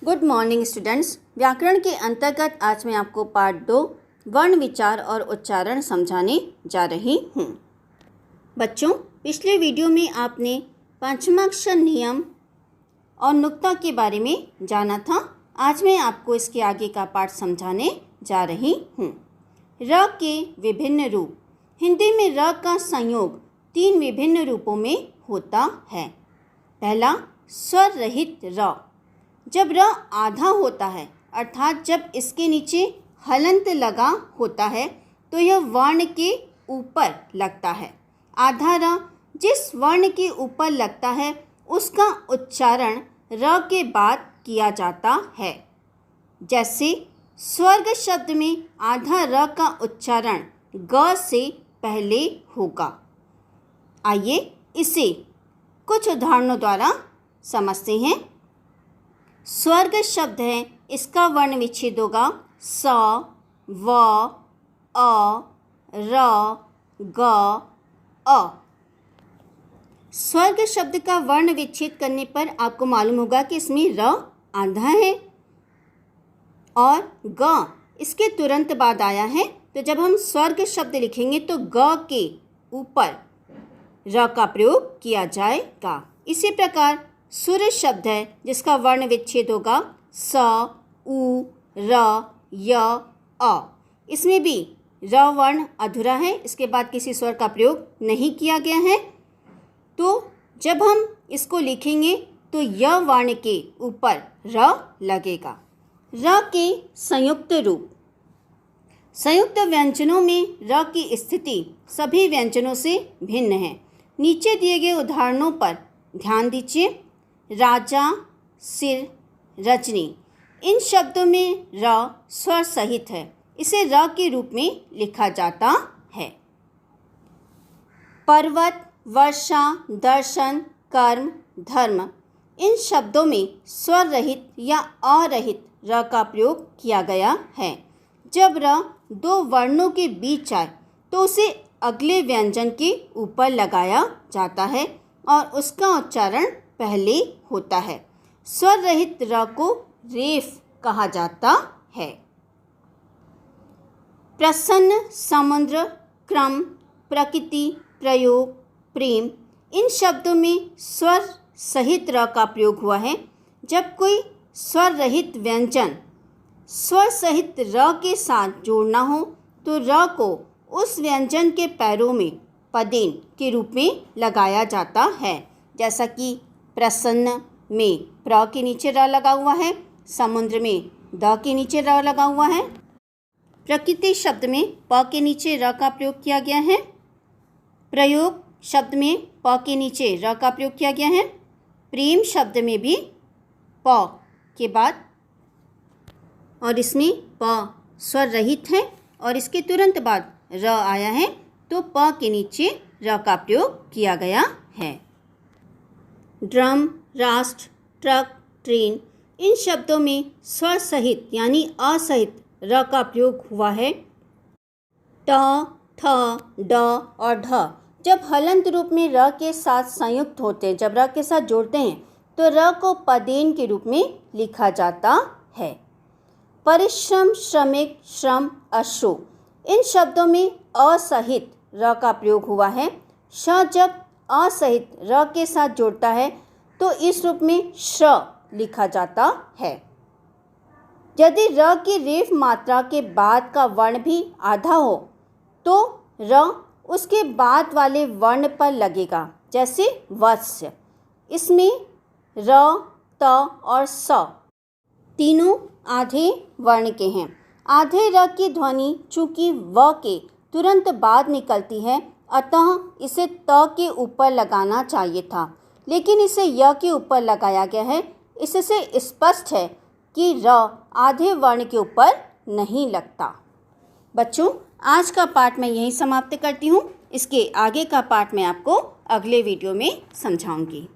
Good morning students. व्याकरण के अंतर्गत आज मैं आपको पार्ट 2 वर्ण विचार और उच्चारण समझाने जा रही हूँ। बच्चों, पिछले वीडियो में आपने पंचमाक्षर नियम और नुक्ता के बारे में जाना था। आज मैं आपको इसके आगे का पार्ट समझाने जा रही हूँ। र के विभिन्न रूप। हिंदी में र का संयोग 3 विभिन्न रूपों में होता है। पहला, स्वर रहित र। जब र आधा होता है अर्थात जब इसके नीचे हलंत लगा होता है तो यह वर्ण के ऊपर लगता है। आधा र जिस वर्ण के ऊपर लगता है उसका उच्चारण र के बाद किया जाता है। जैसे स्वर्ग शब्द में आधा र का उच्चारण ग से पहले होगा। आइए इसे कुछ उदाहरणों द्वारा समझते हैं। स्वर्ग शब्द है, इसका वर्ण विच्छेद होगा स, व, अ, र, ग, अ। स्वर्ग शब्द का वर्ण विच्छेद करने पर आपको मालूम होगा कि इसमें र आधा है और ग इसके तुरंत बाद आया है। तो जब हम स्वर्ग शब्द लिखेंगे तो ग के ऊपर र का प्रयोग किया जाएगा। इसी प्रकार सुर शब्द है जिसका वर्ण विच्छेद होगा स, उ, र, य, अ। इसमें भी र वर्ण अधूरा है, इसके बाद किसी स्वर का प्रयोग नहीं किया गया है। तो जब हम इसको लिखेंगे तो य वर्ण के ऊपर र लगेगा। र के संयुक्त रूप। संयुक्त व्यंजनों में र की स्थिति सभी व्यंजनों से भिन्न है। नीचे दिए गए उदाहरणों पर ध्यान दीजिए। राजा, सिर, रजनी। इन शब्दों में र स्वर सहित है, इसे र के रूप में लिखा जाता है। पर्वत, वर्षा, दर्शन, कर्म, धर्म। इन शब्दों में स्वर रहित या अरहित र का प्रयोग किया गया है। जब र 2 वर्णों के बीच आए तो उसे अगले व्यंजन के ऊपर लगाया जाता है और उसका उच्चारण पहले होता है। स्वर रहित र को रेफ कहा जाता है। प्रसन्न, समुद्र, क्रम, प्रकृति, प्रयोग, प्रेम। इन शब्दों में स्वर सहित र का प्रयोग हुआ है। जब कोई स्वर रहित व्यंजन स्वर सहित र के साथ जोड़ना हो तो र को उस व्यंजन के पैरों में पदेन के रूप में लगाया जाता है। जैसा कि प्रसन्न में प्र के नीचे र लगा हुआ है, समुद्र में द के नीचे र लगा हुआ है, प्रकृति शब्द में प के नीचे र का प्रयोग किया गया है, प्रयोग शब्द में प के नीचे र का प्रयोग किया गया है, प्रेम शब्द में भी प के बाद और इसमें प स्वर रहित है और इसके तुरंत बाद र आया है तो प के नीचे र का प्रयोग किया गया है। ड्रम, राष्ट्र, ट्रक, ट्रेन। इन शब्दों में स्वर सहित यानी असहित र का प्रयोग हुआ है। ट, ठ, ड और ढ जब हलंत रूप में र के साथ संयुक्त होते हैं, जब र के साथ जोड़ते हैं तो र को पदेन के रूप में लिखा जाता है। परिश्रम, श्रमिक, श्रम, अश्रु। इन शब्दों में असहित र का प्रयोग हुआ है। श जब असहित र के साथ जोड़ता है तो इस रूप में श्र लिखा जाता है। यदि र की रेफ मात्रा के बाद का वर्ण भी आधा हो तो र उसके बाद वाले वर्ण पर लगेगा। जैसे वत्स्य, इसमें र, त और स तीनों आधे वर्ण के हैं। आधे र की ध्वनि चूंकि व के तुरंत बाद निकलती है अतः इसे त के ऊपर लगाना चाहिए था, लेकिन इसे य के ऊपर लगाया गया है। इससे स्पष्ट है कि र आधे वर्ण के ऊपर नहीं लगता। बच्चों, आज का पाठ मैं यहीं समाप्त करती हूँ। इसके आगे का पाठ मैं आपको अगले वीडियो में समझाऊंगी।